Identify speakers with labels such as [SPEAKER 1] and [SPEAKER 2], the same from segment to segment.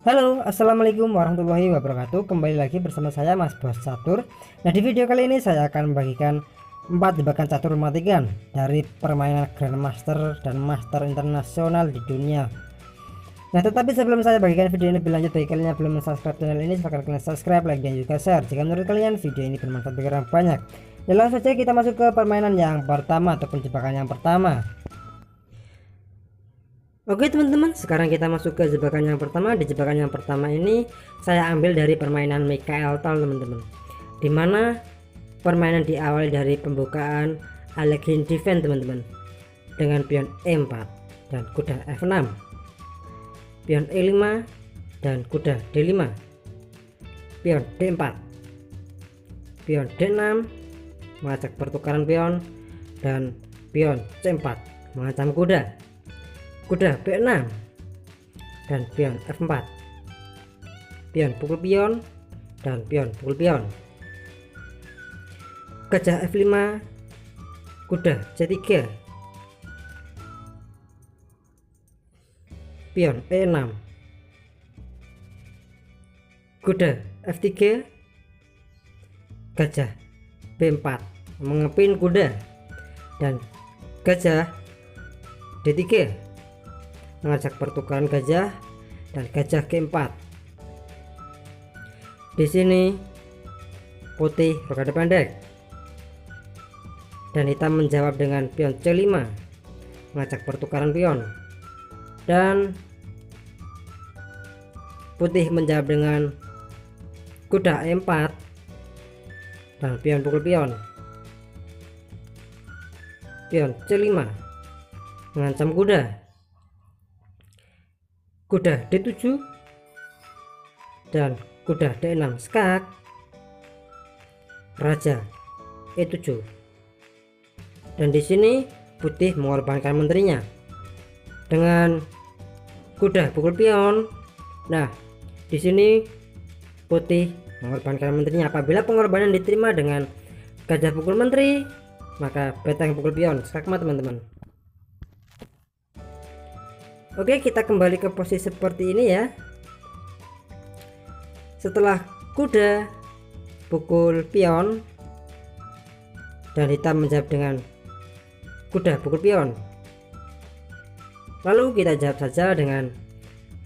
[SPEAKER 1] Halo, assalamualaikum warahmatullahi wabarakatuh. Kembali lagi bersama saya Mas Bos Catur. Nah, di video kali ini saya akan membagikan 4 jebakan catur mematikan dari permainan Grandmaster dan Master internasional di dunia. Nah, tetapi sebelum saya bagikan video ini lebih lanjut, bagi kalian yang belum subscribe channel ini, silahkan kalian subscribe, like, dan juga share jika menurut kalian video ini bermanfaat bagi orang banyak. Dan langsung saja kita masuk ke permainan yang pertama ataupun jebakan yang pertama. Oke teman-teman, sekarang kita masuk ke jebakan yang pertama. Di jebakan yang pertama ini saya ambil dari permainan Michael Tal teman-teman, dimana permainan diawali dari pembukaan Allegheny Defense teman-teman, dengan pion E4 dan kuda F6, pion E5 dan kuda D5, pion D4, pion D6 mengajak pertukaran pion, dan pion C4 mengancam kuda B6 dan pion F4, pion pukul pion dan pion pukul pion, gajah F5, kuda C3, pion E6, kuda F3, gajah B4 mengepin kuda, dan gajah D3 mengajak pertukaran gajah, dan gajah G4. Di sini putih rokade pendek dan hitam menjawab dengan pion C5 mengajak pertukaran pion, dan putih menjawab dengan kuda E4 dan pion pukul pion, pion C5 mengancam kuda D7 dan kuda D6 skak, raja E7, dan di sini putih mengorbankan menterinya dengan kuda pukul pion. Nah, di sini putih mengorbankan menterinya. Apabila pengorbanan diterima dengan gajah pukul menteri, maka beteng pukul pion skakma teman-teman. Oke, kita kembali ke posisi seperti ini ya. Setelah kuda pukul pion dan hitam menjawab dengan kuda pukul pion, lalu kita jawab saja dengan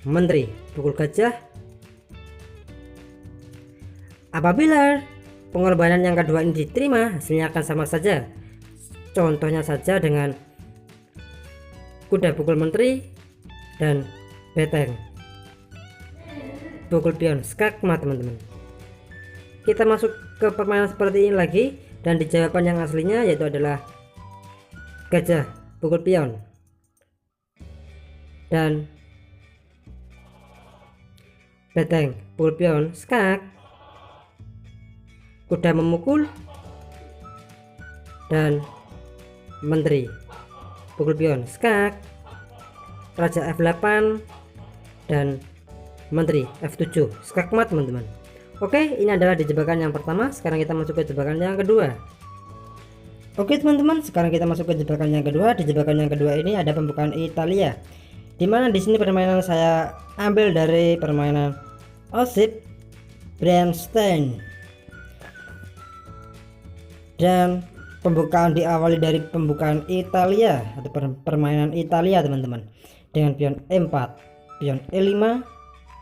[SPEAKER 1] menteri pukul gajah. Apabila pengorbanan yang kedua ini diterima, hasilnya akan sama saja. Contohnya saja dengan kuda pukul menteri dan beteng pukul pion skakma teman-teman. Kita masuk ke permainan seperti ini lagi, dan di jawaban yang aslinya yaitu adalah gajah pukul pion dan beteng pukul pion skak, kuda memukul, dan menteri pukul pion skak, raja F8 dan menteri F7 skakmat teman-teman. Oke, ini adalah di jebakan yang pertama. Sekarang kita masuk ke jebakan yang kedua. Oke teman-teman, sekarang kita masuk ke jebakan yang kedua. Di jebakan yang kedua ini ada pembukaan Italia, dimana di sini permainan saya ambil dari permainan Osip Bernstein, dan pembukaan diawali dari pembukaan Italia atau permainan Italia teman-teman, dengan pion E4, pion E5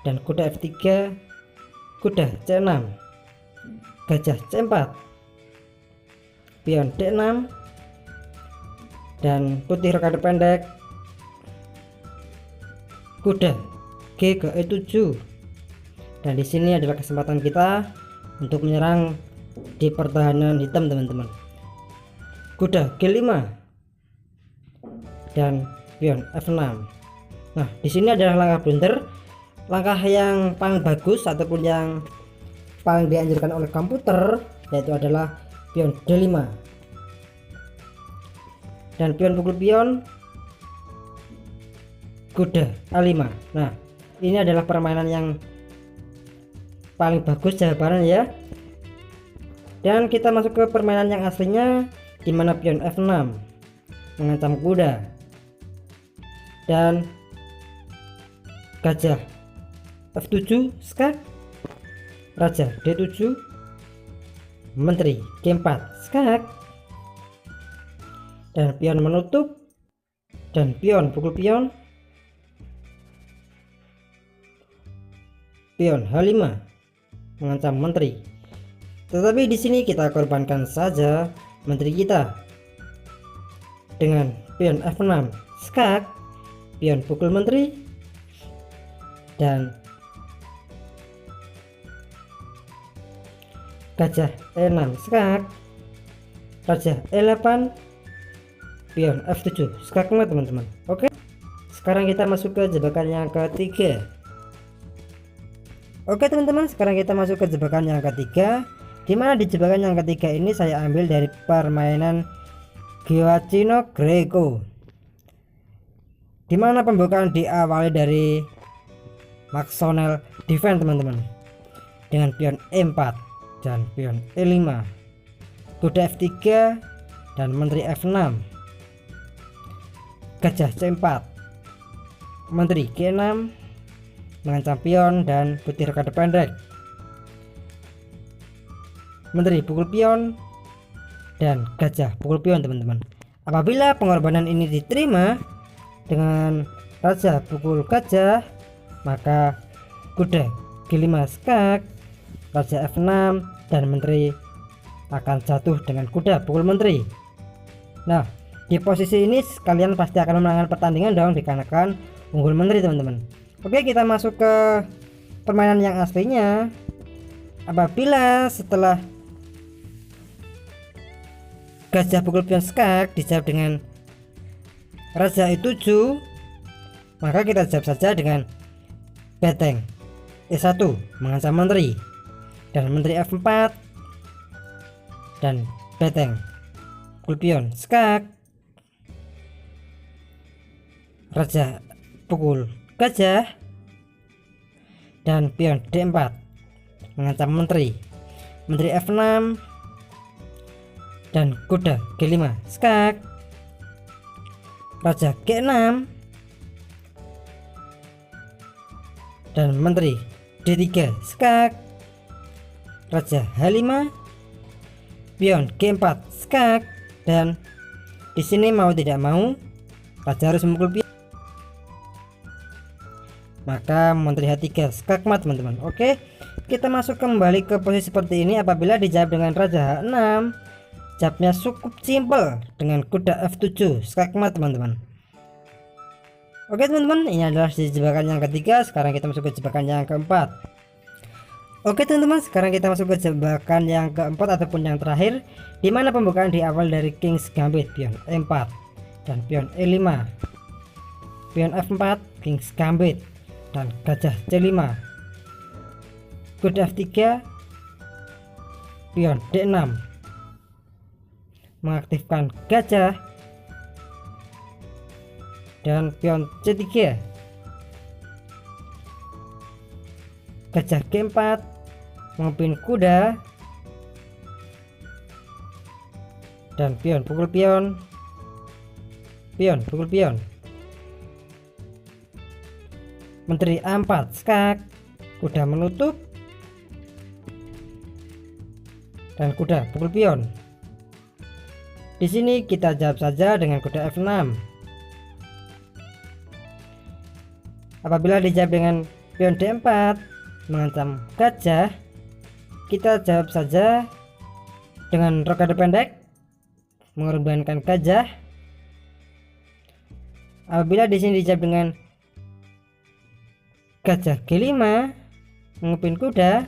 [SPEAKER 1] dan kuda F3, kuda C6, gajah C4, pion D6 dan putih rokade pendek, kuda G ke E7. Dan di sini adalah kesempatan kita untuk menyerang di pertahanan hitam teman-teman. Kuda G5 dan pion F6. Nah, di sini adalah langkah blunder, langkah yang paling bagus ataupun yang paling dianjurkan oleh komputer, yaitu adalah pion D5 dan pion pukul pion kuda A5. Nah, ini adalah permainan yang paling bagus jawabannya ya. Dan kita masuk ke permainan yang aslinya, di mana pion F6 mengancam kuda dan gajah F7 skak, raja D7, menteri G4 skak, dan pion menutup, dan pion pukul pion, pion H5 mengancam menteri. Tetapi di sini kita korbankan saja menteri kita dengan pion F6 skak, pion pukul menteri, dan gajah E6 skak, raja E8, pion F7 skak teman-teman. Oke, sekarang kita masuk ke jebakan yang ketiga. Oke teman-teman, sekarang kita masuk ke jebakan yang ketiga, dimana di jebakan yang ketiga ini saya ambil dari permainan Gioacchino Greco, dimana pembukaan diawali dari Maxonel defense teman-teman, dengan pion E4 dan pion E5, kuda F3 dan menteri F6, gajah C4, menteri G6 mengancam pion dan putih rokade pendek, menteri pukul pion, dan gajah pukul pion teman-teman. Apabila pengorbanan ini diterima dengan raja pukul gajah, maka kuda G5 skak, raja F6, dan menteri akan jatuh dengan kuda pukul menteri. Nah, di posisi ini kalian pasti akan memenangkan pertandingan dong, dikarenakan unggul menteri teman-teman. Oke, kita masuk ke permainan yang aslinya. Apabila setelah gajah pukul pion skak dijawab dengan raja E7, maka kita jawab saja dengan beteng E1 mengancam menteri, dan menteri F4, dan beteng pukul pion skak, raja pukul gajah, dan pion D4 mengancam menteri, menteri F6, dan kuda G5 skak, raja G6, dan menteri D3 skak, raja H5, pion G4 skak, dan di sini mau tidak mau raja harus memukul pion, maka menteri H3 skak teman-teman. Oke, kita masuk kembali ke posisi seperti ini. Apabila dijawab dengan raja H6, jawabnya cukup simpel dengan kuda F7 skak teman-teman. Oke teman-teman, ini adalah jebakan yang ketiga. Sekarang kita masuk ke jebakan yang keempat. Oke teman-teman, sekarang kita masuk ke jebakan yang keempat ataupun yang terakhir, dimana pembukaan di awal dari King's Gambit, pion E4 dan pion E5, pion F4, King's Gambit, dan gajah C5, kuda F3, pion D6 mengaktifkan gajah, dan pion C3, gajah G4 memimpin kuda, dan pion pukul pion, pion pukul pion, menteri A4 skak, kuda menutup, dan kuda pukul pion. Di sini kita jawab saja dengan kuda F6. Apabila dijawab dengan pion D4 mengancam gajah, kita jawab saja dengan rokade pendek mengorbankan gajah. Apabila di sini dijawab dengan gajah G5 memimpin kuda,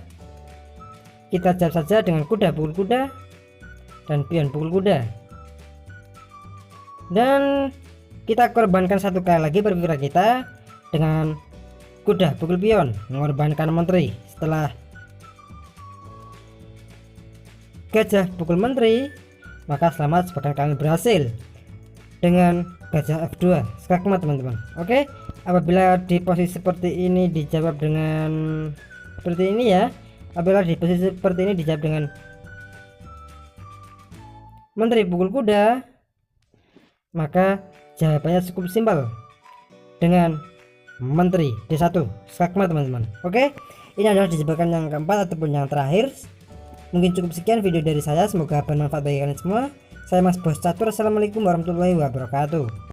[SPEAKER 1] kita jawab saja dengan kuda pukul kuda dan pion pukul kuda. Dan kita korbankan satu kali lagi perwira kita dengan kuda pukul pion mengorbankan menteri. Setelah gajah pukul menteri, maka selamat sebagian kalian berhasil dengan gajah F2 skak teman-teman. Oke, apabila di posisi seperti ini dijawab dengan seperti ini ya, apabila di posisi seperti ini dijawab dengan menteri pukul kuda, maka jawabannya cukup simpel dengan menteri D1 skakmat teman-teman. Oke, ini adalah jebakan yang keempat ataupun yang terakhir. Mungkin cukup sekian video dari saya, semoga bermanfaat bagi kalian semua. Saya Mas Bos Catur, assalamualaikum warahmatullahi wabarakatuh.